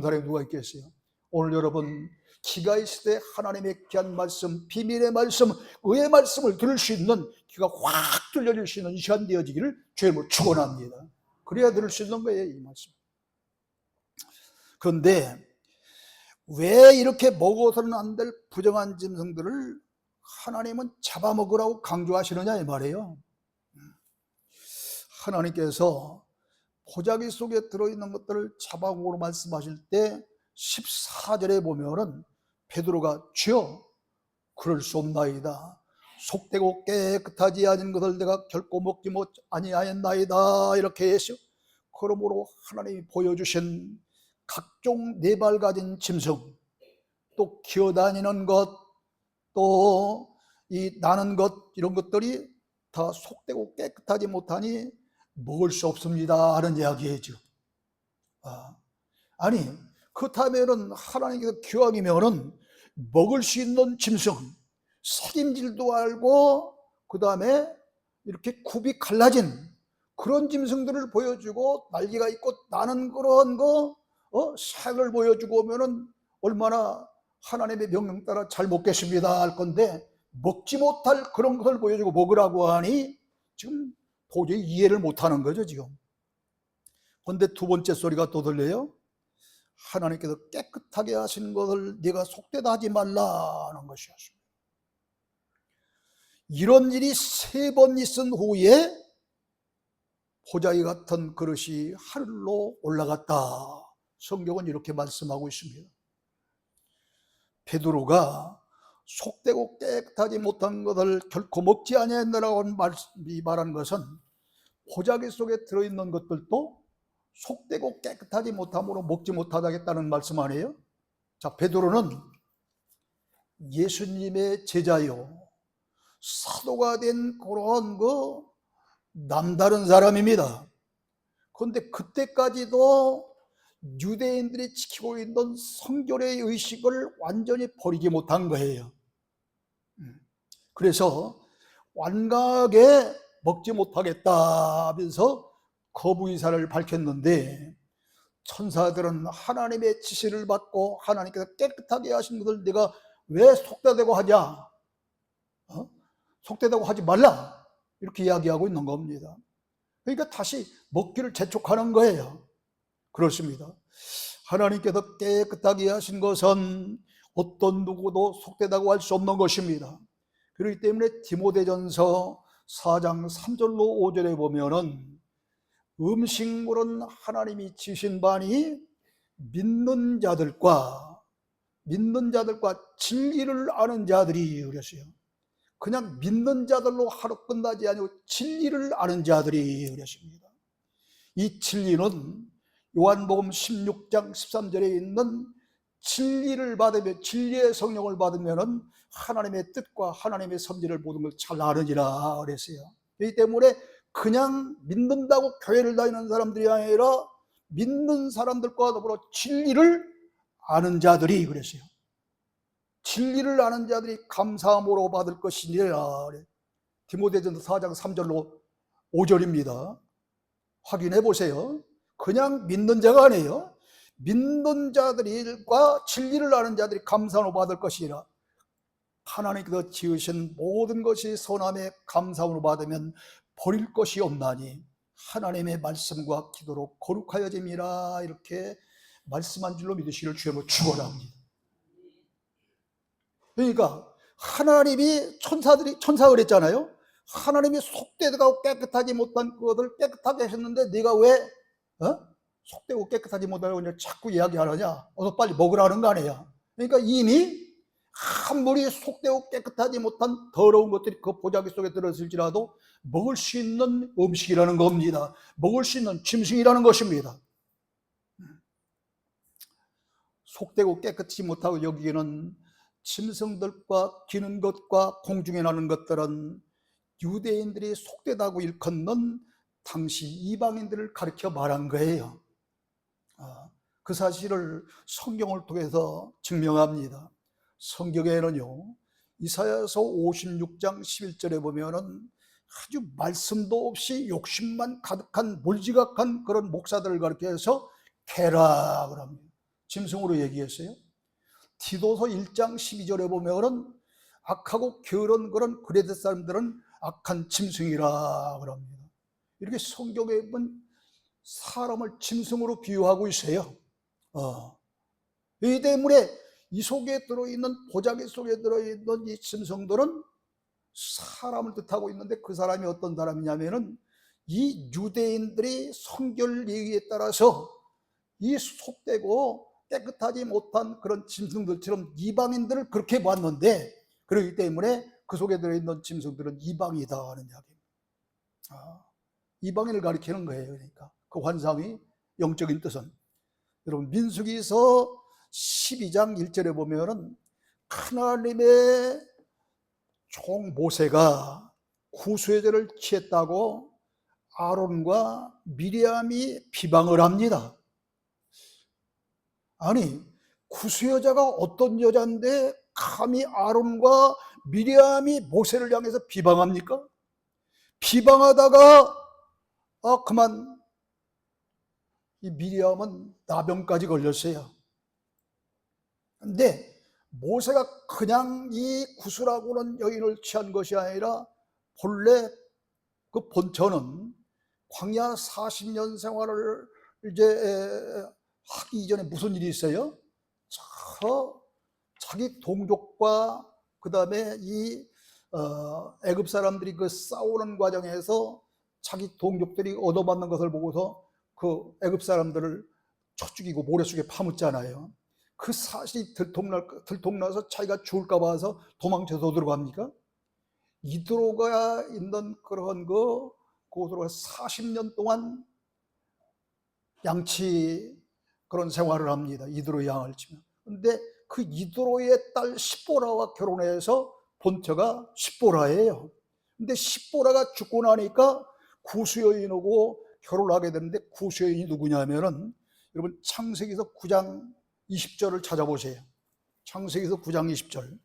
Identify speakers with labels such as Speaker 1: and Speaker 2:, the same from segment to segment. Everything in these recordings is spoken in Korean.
Speaker 1: 사람이 누가 있겠어요? 오늘 여러분 기가 있을 때 하나님의 귀한 말씀, 비밀의 말씀, 의의 말씀을 들을 수 있는 귀가 확 뚫려질 수 있는 시간 되어지기를 주님으로 축원합니다. 그래야 들을 수 있는 거예요, 이 말씀. 그런데 왜 이렇게 먹어서는 안 될 부정한 짐승들을 하나님은 잡아먹으라고 강조하시느냐 이 말이에요. 하나님께서 보자기 속에 들어있는 것들을 잡아먹으라고 말씀하실 때 14절에 보면은 베드로가 주여 그럴 수 없나이다. 속되고 깨끗하지 않은 것을 내가 결코 먹지 아니하였나이다 이렇게 해서, 그러므로 하나님이 보여주신 각종 네 발 가진 짐승, 또 기어다니는 것, 또 이 나는 것, 이런 것들이 다 속되고 깨끗하지 못하니 먹을 수 없습니다 하는 이야기죠. 아니 그렇다면은 하나님께서 기왕이면은 먹을 수 있는 짐승, 색임질도 알고 그 다음에 이렇게 굽이 갈라진 그런 짐승들을 보여주고 날개가 있고 나는 그런 색을 보여주고 오면은 얼마나 하나님의 명령 따라 잘 먹겠습니다 할 건데, 먹지 못할 그런 것을 보여주고 먹으라고 하니 지금 도저히 이해를 못하는 거죠 지금. 그런데 두 번째 소리가 또 들려요. 하나님께서 깨끗하게 하신 것을 네가 속되다 하지 말라는 것이었습니다. 이런 일이 3번 있은 후에 보자기 같은 그릇이 하늘로 올라갔다. 성경은 이렇게 말씀하고 있습니다. 베드로가 속되고 깨끗하지 못한 것을 결코 먹지 아니하였느라고 말한 것은 보자기 속에 들어있는 것들도 속되고 깨끗하지 못함으로 먹지 못하겠다는 말씀 아니에요? 자, 베드로는 예수님의 제자요, 사도가 된 그런 남다른 사람입니다. 그런데 그때까지도 유대인들이 지키고 있는 성결의 의식을 완전히 버리지 못한 거예요. 그래서 완강하게 먹지 못하겠다 하면서 거부 의사를 밝혔는데, 천사들은 하나님의 지시를 받고 하나님께서 깨끗하게 하신 것을 내가 왜 속되다고 하냐, 속되다고 하지 말라 이렇게 이야기하고 있는 겁니다. 그러니까 다시 먹기를 재촉하는 거예요. 그렇습니다. 하나님께서 깨끗하게 하신 것은 어떤 누구도 속되다고 할 수 없는 것입니다. 그렇기 때문에 디모데전서 4장 3절로 5절에 보면은 음식물은 하나님이 지신 바니 믿는 자들과 진리를 아는 자들이 그랬어요. 그냥 믿는 자들로 하루 끝나지 아니고 진리를 아는 자들이 그랬습니다. 이 진리는 요한복음 16장 13절에 있는 진리를 받으면, 진리의 성령을 받으면 하나님의 뜻과 하나님의 섭리를 모든 걸 잘 아느니라 그랬어요. 그렇기 때문에 그냥 믿는다고 교회를 다니는 사람들이 아니라 믿는 사람들과 더불어 진리를 아는 자들이 그랬어요. 진리를 아는 자들이 감사함으로 받을 것이니라. 디모데전서 4장 3절로 5절입니다. 확인해 보세요. 그냥 믿는 자가 아니에요. 믿는 자들과 진리를 아는 자들이 감사함으로 받을 것이라. 하나님께서 지으신 모든 것이 선함에 감사함으로 받으면 버릴 것이 없나니 하나님의 말씀과 기도로 거룩하여짐이라. 이렇게 말씀한 줄로 믿으시기를 주님으로 축원합니다. 그러니까 하나님이 천사가 그랬잖아요. 하나님이 속되고 깨끗하지 못한 것을 깨끗하게 하셨는데 네가 왜 속되고 깨끗하지 못하고 자꾸 이야기하느냐, 어서 빨리 먹으라는 거 아니야. 그러니까 이미 아무리 속되고 깨끗하지 못한 더러운 것들이 그 보자기 속에 들어있을지라도 먹을 수 있는 음식이라는 겁니다. 먹을 수 있는 짐승이라는 것입니다. 속되고 깨끗이 못하고 여기에는 짐승들과 기는 것과 공중에 나는 것들은 유대인들이 속되다고 일컫는 당시 이방인들을 가리켜 말한 거예요. 그 사실을 성경을 통해서 증명합니다. 성경에는요, 이사야서 56장 11절에 보면은 아주 말씀도 없이 욕심만 가득한 몰지각한 그런 목사들을 가리켜서 개라 그럽니다. 짐승으로 얘기했어요. 디도서 1장 12절에 보면은 악하고 게으른 그런 그레데 사람들은 악한 짐승이라 그럽니다. 이렇게 성경에 보면 사람을 짐승으로 비유하고 있어요. 이 때문에 이 속에 들어있는, 보자기 속에 들어있는 이 짐승들은 사람을 뜻하고 있는데, 그 사람이 어떤 사람이냐면은 이 유대인들이 성결 예의에 따라서 이 속되고 깨끗하지 못한 그런 짐승들처럼 이방인들을 그렇게 봤는데, 그렇기 때문에 그 속에 들어있는 짐승들은 이방이다 하는 이야기입니다. 이방인을 가리키는 거예요. 그러니까 그 환상이 영적인 뜻은, 여러분 민수기서 12장 1절에 보면은 하나님의 종 모세가 구수의 죄를 취했다고 아론과 미리암이 비방을 합니다. 아니, 구수 여자가 어떤 여자인데 감히 아론과 미리암이 모세를 향해서 비방합니까? 비방하다가 그만 이 미리암은 나병까지 걸렸어요. 근데 모세가 그냥 이 구수라고는 여인을 취한 것이 아니라 본래 그 본처는 광야 40년 생활을 이제 하기 이전에 무슨 일이 있어요? 자기 동족과 그 다음에 이 애굽 사람들이 그 싸우는 과정에서 자기 동족들이 얻어맞는 것을 보고서 그 애굽 사람들을 쳐 죽이고 모래 속에 파묻잖아요. 그 사실이 들통나서 자기가 죽을까 봐서 도망쳐서 들어갑니까? 이드로가 있는 그런 그곳으로 40년 동안 양치 그런 생활을 합니다. 이드로 양을 치면. 근데 그 이드로의 딸 십보라와 결혼해서 본처가 십보라예요. 근데 십보라가 죽고 나니까 구수여인하고 결혼을 하게 되는데, 구수여인이 누구냐면은 여러분 창세기서 9장 20절을 찾아보세요. 창세기서 9장 20절.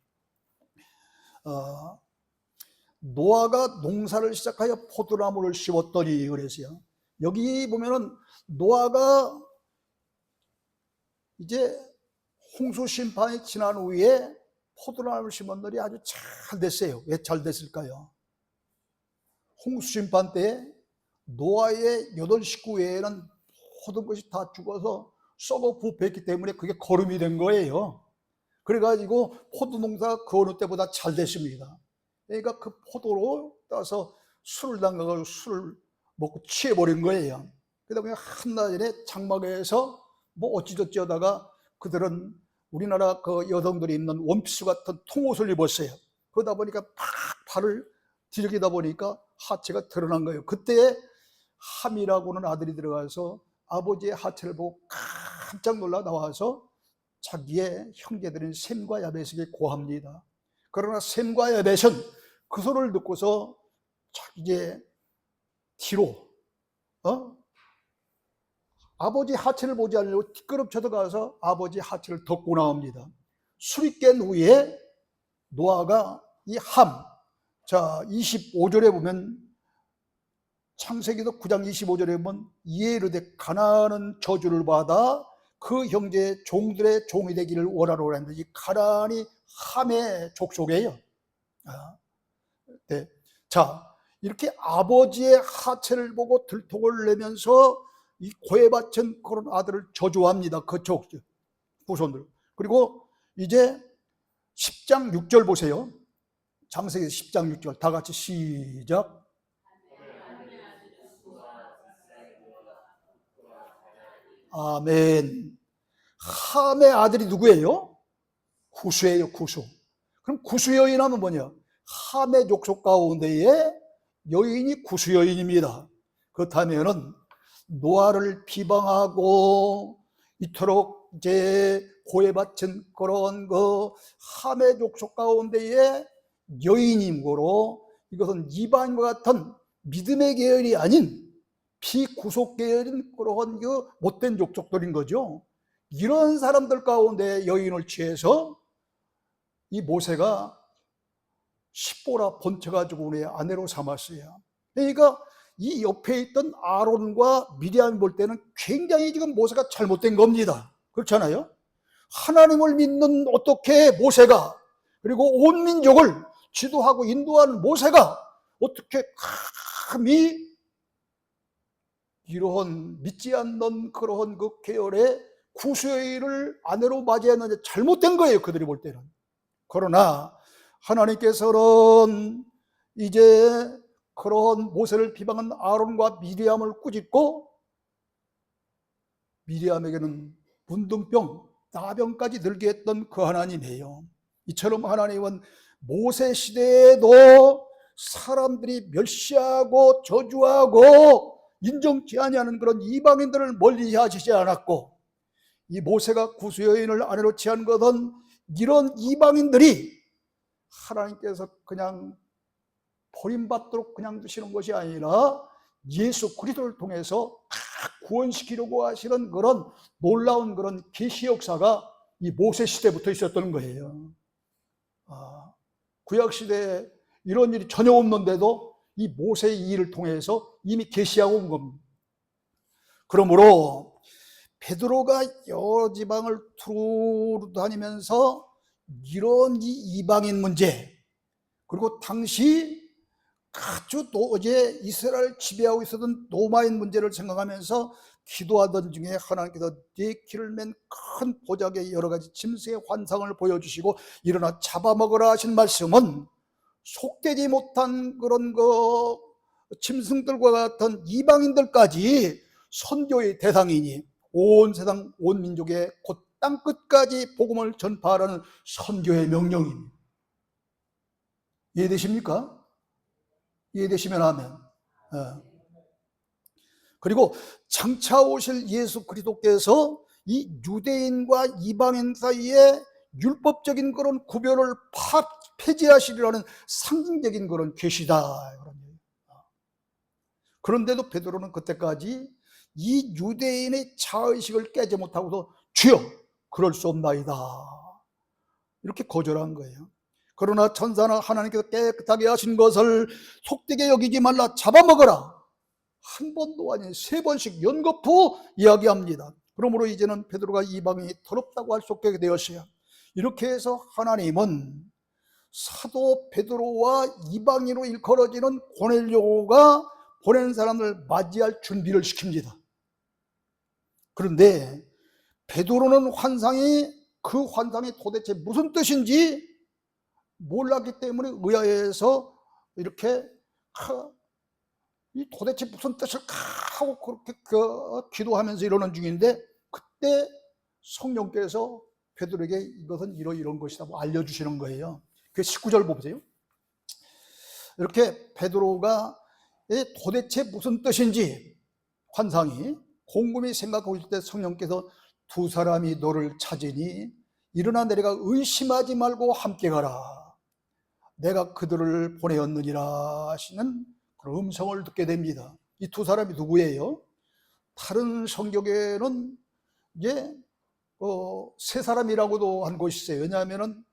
Speaker 1: 노아가 농사를 시작하여 포도나무를 심었더니 그랬어요. 여기 보면은 노아가 이제 홍수 심판이 지난 후에 포도나무를 심었더니 아주 잘 됐어요. 왜 잘 됐을까요? 홍수 심판 때 노아의 8식구 외에는 모든 것이 다 죽어서 썩어 부패했기 때문에 그게 거름이 된 거예요. 그래가지고 포도 농사가 그 어느 때보다 잘 됐습니다. 그러니까 그 포도로 따서 술을 담가가지고 술을 먹고 취해버린 거예요. 그러다 보니 한낮에 장막에서 뭐 어찌저찌 하다가 그들은 우리나라 그 여성들이 입는 원피스 같은 통옷을 입었어요. 그러다 보니까 팍 발을 뒤적이다 보니까 하체가 드러난 거예요. 그때 함이라고는 아들이 들어가서 아버지의 하체를 보고 깜짝 놀라 나와서 자기의 형제들인 셈과 야벳에게 고합니다. 그러나 셈과 야벳은 그 소리를 듣고서 이제 뒤로 아버지 하체를 보지 않으려고 뒷걸음쳐서 가서 아버지 하체를 덮고 나옵니다. 술이 깬 후에 노아가 이 함, 자 25절에 보면, 창세기도 9장 25절에 보면 이에 이르되 가나안은 저주를 받아 그 형제의 종들의 종이 되기를 원하노라 했는데, 이 가나안이 함의 족속이에요. 네. 자, 이렇게 아버지의 하체를 보고 들통을 내면서 이 고해바친 그런 아들을 저주합니다. 그쪽 후손들. 그리고 이제 10장 6절 보세요. 창세기 10장 6절 다 같이 시작. 아멘. 함의 아들이 누구예요? 구수예요. 구수. 그럼 구수 여인 하면 뭐냐? 함의 족속 가운데에 여인이 구수 여인입니다. 그렇다면은 노아를 비방하고 이토록 이제 고해바친 그런 함의 족속 가운데에 여인이므로 이것은 이방인과 같은 믿음의 계열이 아닌 비구속 계열인 그런 못된 족속들인 거죠. 이런 사람들 가운데 여인을 취해서 이 모세가 십보라 본쳐가지고 우리 아내로 삼았어요. 그러니까 이 옆에 있던 아론과 미리암이 볼 때는 굉장히 지금 모세가 잘못된 겁니다. 그렇잖아요. 하나님을 믿는 어떻게 모세가, 그리고 온 민족을 지도하고 인도하는 모세가 어떻게 감히 이러한 믿지 않는 그러한 그 계열의 구수의를 아내로 맞이했는지 잘못된 거예요, 그들이 볼 때는. 그러나 하나님께서는 이제 그런 모세를 비방한 아론과 미리암을 꾸짖고 미리암에게는 문둥병, 나병까지 들게 했던 그 하나님이에요. 이처럼 하나님은 모세 시대에도 사람들이 멸시하고 저주하고 인정치 아니하는 그런 이방인들을 멀리 하시지 않았고, 이 모세가 구수 여인을 아내로 취한 것은 이런 이방인들이 하나님께서 그냥 버림받도록 그냥 두시는 것이 아니라 예수 그리스도를 통해서 구원시키려고 하시는 그런 놀라운 그런 계시 역사가 이 모세 시대부터 있었던 거예요. 구약 시대에 이런 일이 전혀 없는데도 이 모세의 일을 통해서 이미 계시하고 온 겁니다. 그러므로 베드로가 여러 지방을 두루 다니면서 이런 이 이방인 문제, 그리고 당시 아주 이제 이스라엘 지배하고 있었던 로마인 문제를 생각하면서 기도하던 중에 하나님께서 네 길을 맨 큰 보자기에 여러 가지 짐승의 환상을 보여주시고 일어나 잡아먹으라 하신 말씀은 속되지 못한 그런 그 짐승들과 같은 이방인들까지 선교의 대상이니 온 세상 온 민족의 곧 땅끝까지 복음을 전파하라는 선교의 명령입니다. 이해되십니까? 이해되시면 하면. 그리고 장차 오실 예수 그리스도께서 이 유대인과 이방인 사이에 율법적인 그런 구별을 폐지하시리라는 상징적인 그런 계시다. 그런데도 베드로는 그때까지 이 유대인의 자의식을 깨지 못하고도 주여 그럴 수 없나이다 이렇게 거절한 거예요. 그러나 천사는 하나님께서 깨끗하게 하신 것을 속되게 여기지 말라, 잡아먹어라. 한 번도 아닌 세 번씩 연거푸 이야기합니다. 그러므로 이제는 베드로가 이방인이 더럽다고 할 수 없게 되었어요. 이렇게 해서 하나님은 사도 베드로와 이방인으로 일컬어지는 고넬료가 보낸 사람을 맞이할 준비를 시킵니다. 그런데 베드로는 그 환상이 도대체 무슨 뜻인지 몰랐기 때문에 의아해서 이렇게 이 도대체 무슨 뜻을 하고 그렇게 기도하면서 이러는 중인데, 그때 성령께서 베드로에게 이것은 이런 것이다 알려주시는 거예요. 그 19절 보세요. 이렇게 베드로가 도대체 무슨 뜻인지 환상이 곰곰이 생각하고 있을 때 성령께서 두 사람이 너를 찾으니 일어나 내려가 의심하지 말고 함께 가라. 내가 그들을 보내었느니라 하시는 그런 음성을 듣게 됩니다. 이 두 사람이 누구예요? 다른 성경에는 이제 세 사람이라고도 한 곳이 있어요. 왜냐하면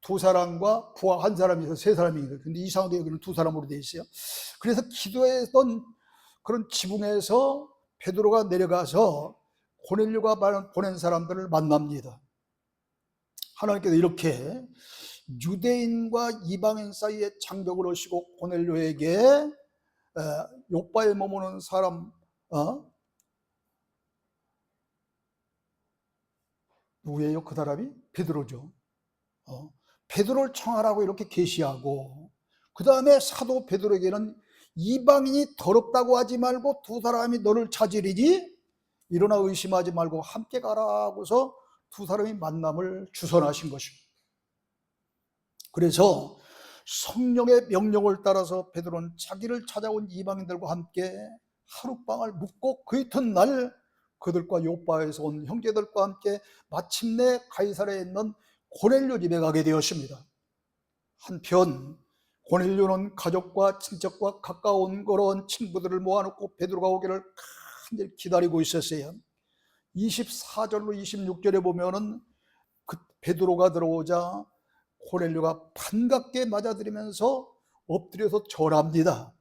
Speaker 1: 두 사람과 부하 한 사람이 있어서 세 사람이거든요. 근데 이상하게 여기는 두 사람으로 되어 있어요. 그래서 기도했던 그런 지붕에서 베드로가 내려가서 고넬료가 보낸 사람들을 만납니다. 하나님께서 이렇게 유대인과 이방인 사이에 장벽을 하시고 고넬료에게 욥바에 머무는 사람 누구예요? 그 사람이 베드로죠. 베드로를 청하라고 이렇게 계시하고, 그 다음에 사도 베드로에게는 이방인이 더럽다고 하지 말고 두 사람이 너를 찾으리니 일어나 의심하지 말고 함께 가라 하고서 두 사람이 만남을 주선하신 것입니다. 그래서 성령의 명령을 따라서 베드로는 자기를 찾아온 이방인들과 함께 하룻밤을 묵고 그 이튿날 그들과 욥바에서 온 형제들과 함께 마침내 가이사랴에 있는 고넬료 집에 가게 되었습니다. 한편 고넬료는 가족과 친척과 가까운 그런 친구들을 모아놓고 베드로가 오기를 간절히 기다리고 있었어요. 24절로 26절에 보면은 그 베드로가 들어오자 고넬료가 반갑게 맞아들이면서 엎드려서 절합니다.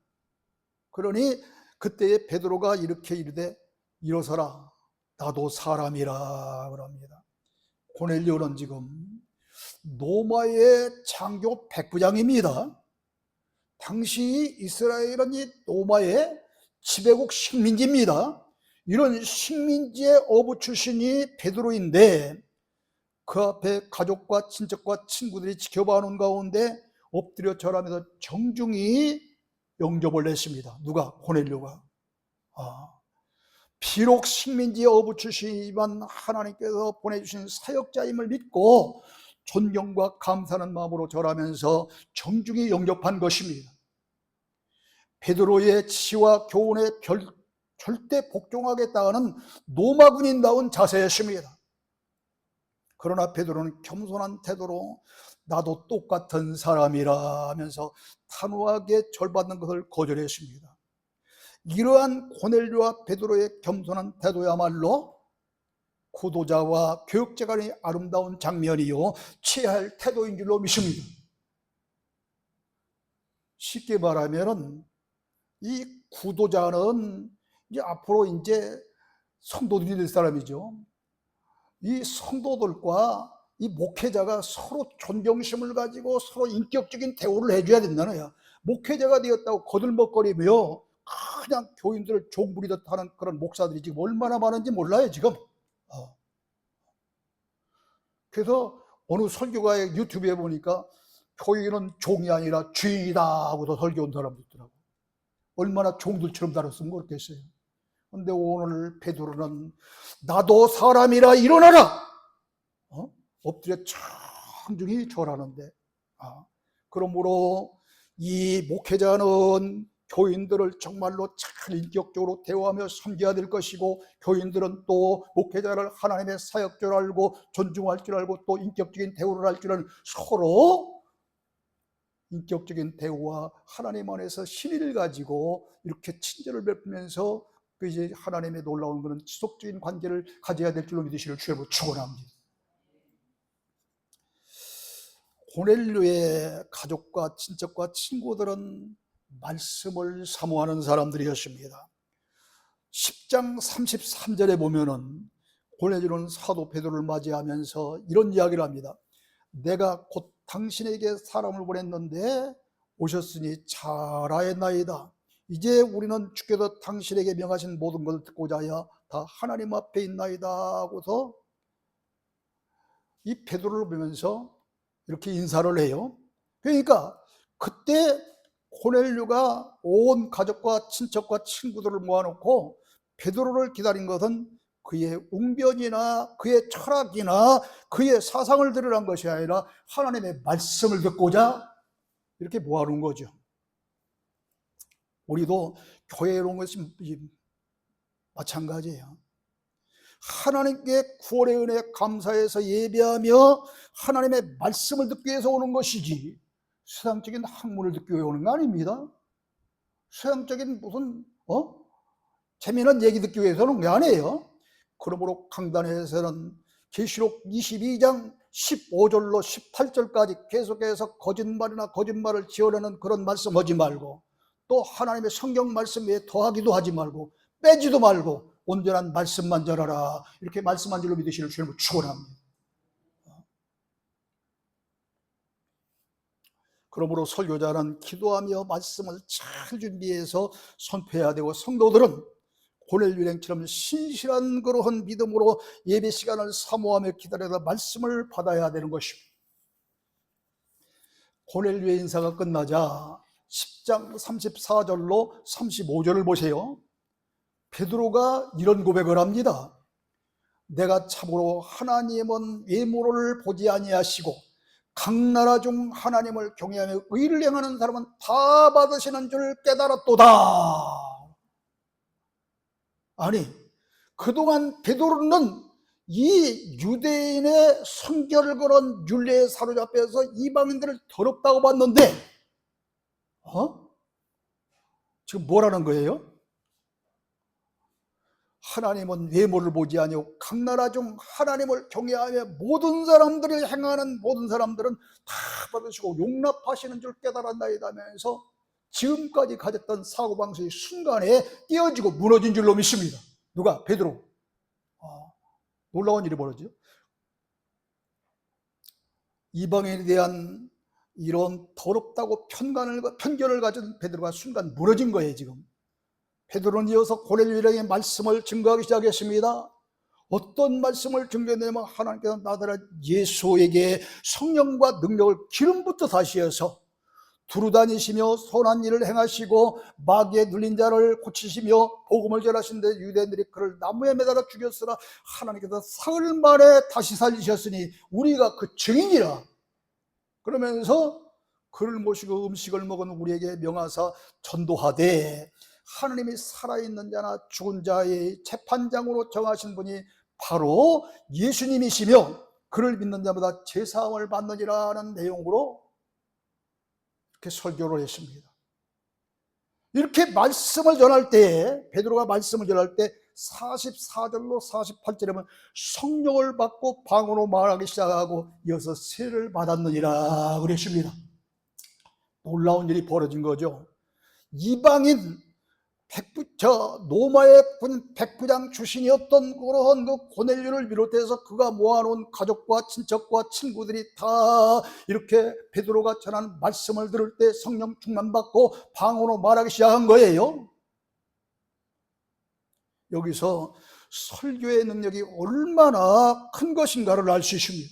Speaker 1: 그러니 그때에 베드로가 이렇게 이르되 일어서라, 나도 사람이라 그럽니다. 고넬료는 지금 로마의 장교 백부장입니다. 당시 이스라엘은 이 로마의 지배국 식민지입니다. 이런 식민지의 어부 출신이 베드로인데 그 앞에 가족과 친척과 친구들이 지켜봐오는 가운데 엎드려 절하면서 정중히 영접을 했습니다. 누가? 고넬료가. 비록 식민지의 어부 출신이지만 하나님께서 보내주신 사역자임을 믿고 존경과 감사하는 마음으로 절하면서 정중히 영접한 것입니다. 베드로의 지시와 교훈에 절대 복종하겠다는 로마군인다운 자세였습니다. 그러나 베드로는 겸손한 태도로 나도 똑같은 사람이라 하면서 단호하게 절받는 것을 거절했습니다. 이러한 고넬료와 베드로의 겸손한 태도야말로 구도자와 교육자 간의 아름다운 장면이요 취해야 할 태도인 줄로 믿습니다. 쉽게 말하면 이 구도자는 이제 앞으로 이제 성도들이 될 사람이죠. 이 성도들과 이 목회자가 서로 존경심을 가지고 서로 인격적인 대우를 해줘야 된다는 거야. 목회자가 되었다고 거들먹거리며 그냥 교인들을 종부리듯 하는 그런 목사들이 지금 얼마나 많은지 몰라요 지금. 그래서 어느 설교가의 유튜브에 보니까 교인은 종이 아니라 주인이다 하고도 설교한 사람도 있더라고. 얼마나 종들처럼 다뤘으면 그렇겠어요. 그런데 오늘 베드로는 나도 사람이라 일어나라 엎드려 청중히 절하는데 그러므로 이 목회자는 교인들을 정말로 잘 인격적으로 대화하며 섬겨야 될 것이고 교인들은 또 목회자를 하나님의 사역 줄 알고 존중할 줄 알고 또 인격적인 대우를 할 줄은 서로 인격적인 대우와 하나님 안에서 신의를 가지고 이렇게 친절을 베푸면서 이제 하나님의 놀라운 그런 지속적인 관계를 가져야 될 줄로 믿으시기를 주님으로 축원합니다. 고넬료의 가족과 친척과 친구들은 말씀을 사모하는 사람들이었습니다. 10장 33절에 보면은 고넬료는 사도 베드로를 맞이하면서 이런 이야기를 합니다. 내가 곧 당신에게 사람을 보냈는데 오셨으니 잘하였나이다. 이제 우리는 주께서 당신에게 명하신 모든 것을 듣고자 하여 다 하나님 앞에 있나이다 하고서 이 베드로를 보면서 이렇게 인사를 해요. 그러니까 그때 고넬료가 온 가족과 친척과 친구들을 모아놓고 베드로를 기다린 것은 그의 웅변이나 그의 철학이나 그의 사상을 드러난 것이 아니라 하나님의 말씀을 듣고자 이렇게 모아놓은 거죠. 우리도 교회에 온 것이 마찬가지예요. 하나님께 구원의 은혜에 감사해서 예배하며 하나님의 말씀을 듣기 위해서 오는 것이지 세상적인 학문을 듣기 위해 오는 거 아닙니다. 세상적인 무슨 재미난 얘기 듣기 위해서 오는 게 아니에요. 그러므로 강단에서는 계시록 22장 15절로 18절까지 계속해서 거짓말이나 거짓말을 지어내는 그런 말씀하지 말고 또 하나님의 성경 말씀에 더하기도 하지 말고 빼지도 말고 온전한 말씀만 전하라 이렇게 말씀한 줄로 믿으시는 주님을 축원합니다. 그러므로 설교자는 기도하며 말씀을 잘 준비해서 선포해야 되고 성도들은 고넬료처럼 신실한 그러한 믿음으로 예배 시간을 사모하며 기다려서 말씀을 받아야 되는 것입니다. 고넬료의 인사가 끝나자 10장 34절로 35절을 보세요. 베드로가 이런 고백을 합니다. 내가 참으로 하나님은 외모를 보지 아니하시고 각 나라 중 하나님을 경외하며 의를 행하는 사람은 다 받으시는 줄 깨달았도다. 아니, 그동안 베드로는 이 유대인의 성결을 그런 율례에 사로잡혀서 이방인들을 더럽다고 봤는데 지금 뭐라는 거예요? 하나님은 외모를 보지 아니하고 각 나라 중 하나님을 경외하며 모든 사람들이 행하는 모든 사람들은 다 받으시고 용납하시는 줄 깨달았나이다 하면서 지금까지 가졌던 사고방식이 순간에 깨어지고 무너진 줄로 믿습니다. 누가? 베드로. 놀라운 일이 벌어지죠. 이방인에 대한 이런 더럽다고 편견을 가진 베드로가 순간 무너진 거예요. 지금 베드로는 이어서 고넬료에게 말씀을 증거하기 시작했습니다. 어떤 말씀을 증거했냐면 하나님께서 나더러 예수에게 성령과 능력을 기름부터 다시어서 두루다니시며 선한 일을 행하시고 마귀에 눌린 자를 고치시며 복음을 전하시는데 유대인들이 그를 나무에 매달아 죽였으나 하나님께서 사흘 만에 다시 살리셨으니 우리가 그 증인이라. 그러면서 그를 모시고 음식을 먹은 우리에게 명하사 전도하되 하나님이 살아있는 자나 죽은 자의 재판장으로 정하신 분이 바로 예수님이시며 그를 믿는 자마다 제사함을 받느니라는 내용으로 이렇게 설교를 했습니다. 이렇게 말씀을 전할 때, 베드로가 말씀을 전할 때 44절로 48절에 보면 성령을 받고 방언으로 말하기 시작하고 이어서 세를 받았느니라 그랬습니다. 놀라운 일이 벌어진 거죠. 이방인 로마의 백부장 출신이었던 그런 그 고넬료를 비롯해서 그가 모아놓은 가족과 친척과 친구들이 다 이렇게 베드로가 전하는 말씀을 들을 때 성령 충만받고 방언으로 말하기 시작한 거예요. 여기서 설교의 능력이 얼마나 큰 것인가를 알 수 있습니다.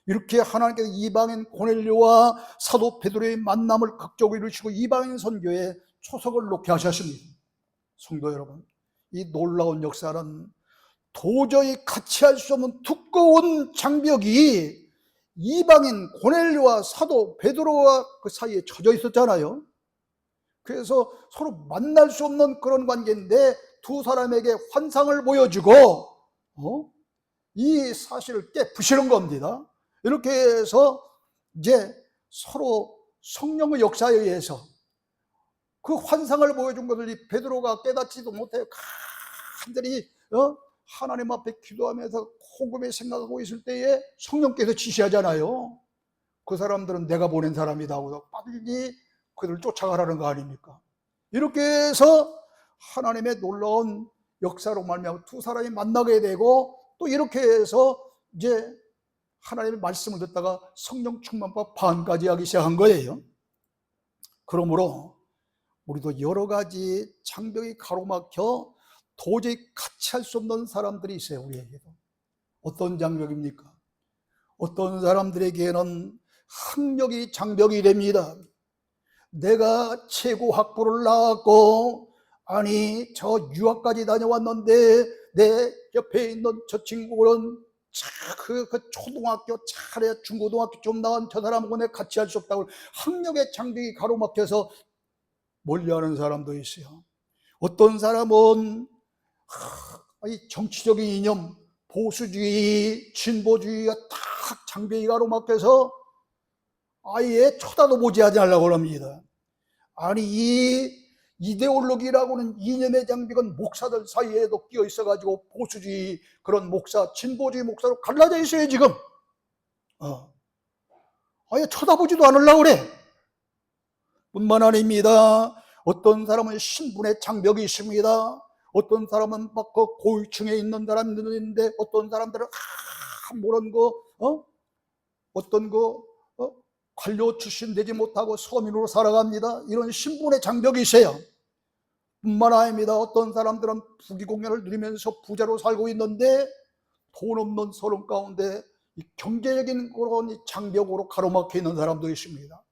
Speaker 1: 이렇게 하나님께서 이방인 고넬료와 사도 베드로의 만남을 극적으로 이루시고 이방인 선교에 초석을 놓게 하셨습니다. 성도 여러분, 이 놀라운 역사는 도저히 같이 할 수 없는 두꺼운 장벽이 이방인 고넬료와 사도 베드로와 그 사이에 젖어 있었잖아요. 그래서 서로 만날 수 없는 그런 관계인데 두 사람에게 환상을 보여주고 이 사실을 깨부시는 겁니다. 이렇게 해서 이제 서로 성령의 역사에 의해서 그 환상을 보여준 것을 베드로가 깨닫지도 못해요. 간절히 하나님 앞에 기도하면서 곰곰이 생각하고 있을 때에 성령께서 지시하잖아요. 그 사람들은 내가 보낸 사람이다 하고 빨리 그들을 쫓아가라는 거 아닙니까? 이렇게 해서 하나님의 놀라운 역사로 말미암아 두 사람이 만나게 되고 또 이렇게 해서 이제 하나님의 말씀을 듣다가 성령 충만과 반까지 하기 시작한 거예요. 그러므로 우리도 여러 가지 장벽이 가로막혀 도저히 같이 할 수 없는 사람들이 있어요. 우리에게도. 어떤 장벽입니까? 어떤 사람들에게는 학력이 장벽이 됩니다. 내가 최고 학부를 나왔고 아니 저 유학까지 다녀왔는데 내 옆에 있는 저 친구는 그 초등학교 차례 중고등학교 좀 나온 저 사람하고 내가 같이 할 수 없다고 학력의 장벽이 가로막혀서 멀리하는 사람도 있어요. 어떤 사람은 이 정치적인 이념, 보수주의, 진보주의가 딱 장벽이 가로막혀서 아예 쳐다도 보지 않으려고 합니다. 아니 이 이데올로기라고는 이념의 장벽은 목사들 사이에도 끼어 있어가지고 보수주의 그런 목사, 진보주의 목사로 갈라져 있어요 지금. 아예 쳐다보지도 않으려고 그래. 뿐만 아닙니다. 어떤 사람은 신분의 장벽이 있습니다. 어떤 사람은 막 그 고위층에 있는 사람들이 있는데 어떤 사람들은 모르는 거 어떤 거 관료 출신 되지 못하고 서민으로 살아갑니다. 이런 신분의 장벽이 있어요. 뿐만 아닙니다. 어떤 사람들은 부귀공연을 누리면서 부자로 살고 있는데 돈 없는 서름 가운데 이 경제적인 그런 장벽으로 가로막혀 있는 사람도 있습니다.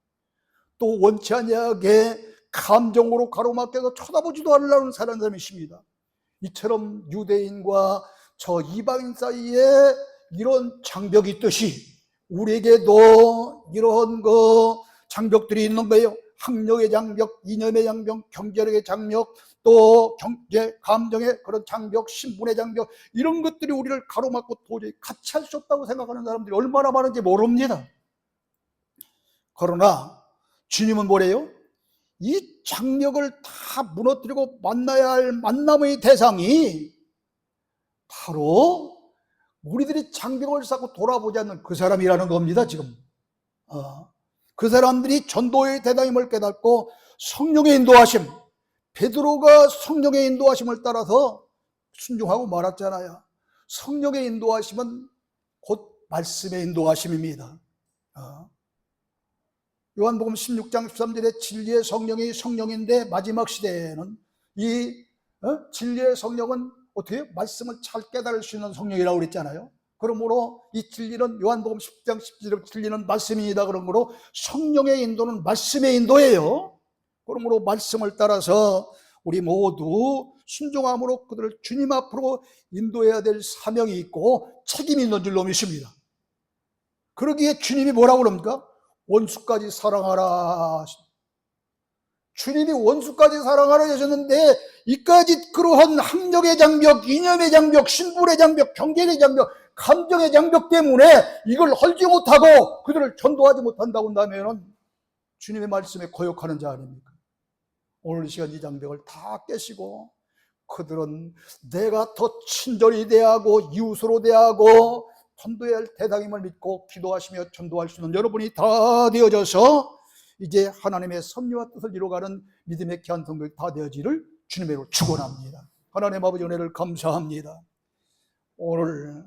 Speaker 1: 또 원치 아니하게 감정으로 가로막혀서 쳐다보지도 않으려는 사람이 있습니다. 이처럼 유대인과 저 이방인 사이에 이런 장벽이 있듯이 우리에게도 이런 장벽들이 있는 거예요. 학력의 장벽, 이념의 장벽, 경제력의 장벽, 또 경제, 감정의 그런 장벽, 신분의 장벽, 이런 것들이 우리를 가로막고 도저히 같이 할 수 없다고 생각하는 사람들이 얼마나 많은지 모릅니다. 그러나 주님은 뭐래요? 이 장벽을 다 무너뜨리고 만나야 할 만남의 대상이 바로 우리들이 장벽을 쌓고 돌아보지 않는 그 사람이라는 겁니다. 지금 그 사람들이 전도의 대상임을 깨닫고 성령의 인도하심, 베드로가 성령의 인도하심을 따라서 순종하고 말았잖아요. 성령의 인도하심은 곧 말씀의 인도하심입니다. 요한복음 16장 13절에 진리의 성령이 성령인데 마지막 시대에는 이 진리의 성령은 어떻게 해요? 말씀을 잘 깨달을 수 있는 성령이라고 그랬잖아요. 그러므로 이 진리는 요한복음 10장 10절에 진리는 말씀이다. 그러므로 성령의 인도는 말씀의 인도예요. 그러므로 말씀을 따라서 우리 모두 순종함으로 그들을 주님 앞으로 인도해야 될 사명이 있고 책임이 있는 줄로 믿습니다. 그러기에 주님이 뭐라고 그럽니까? 원수까지 사랑하라. 주님이 원수까지 사랑하라 하셨는데 이까지 그러한 학력의 장벽, 이념의 장벽, 신분의 장벽, 경제의 장벽, 감정의 장벽 때문에 이걸 헐지 못하고 그들을 전도하지 못한다고 한다면 주님의 말씀에 거역하는 자 아닙니까? 오늘 이 시간 이 장벽을 다 깨시고 그들은 내가 더 친절히 대하고 이웃으로 대하고 전도해야 할 대상임을 믿고 기도하시며 전도할 수 있는 여러분이 다 되어져서 이제 하나님의 섭리와 뜻을 이루어가는 믿음의 귀한 성도들이 다 되어지를 주님으로 축원합니다. 하나님 아버지 은혜를 감사합니다. 오늘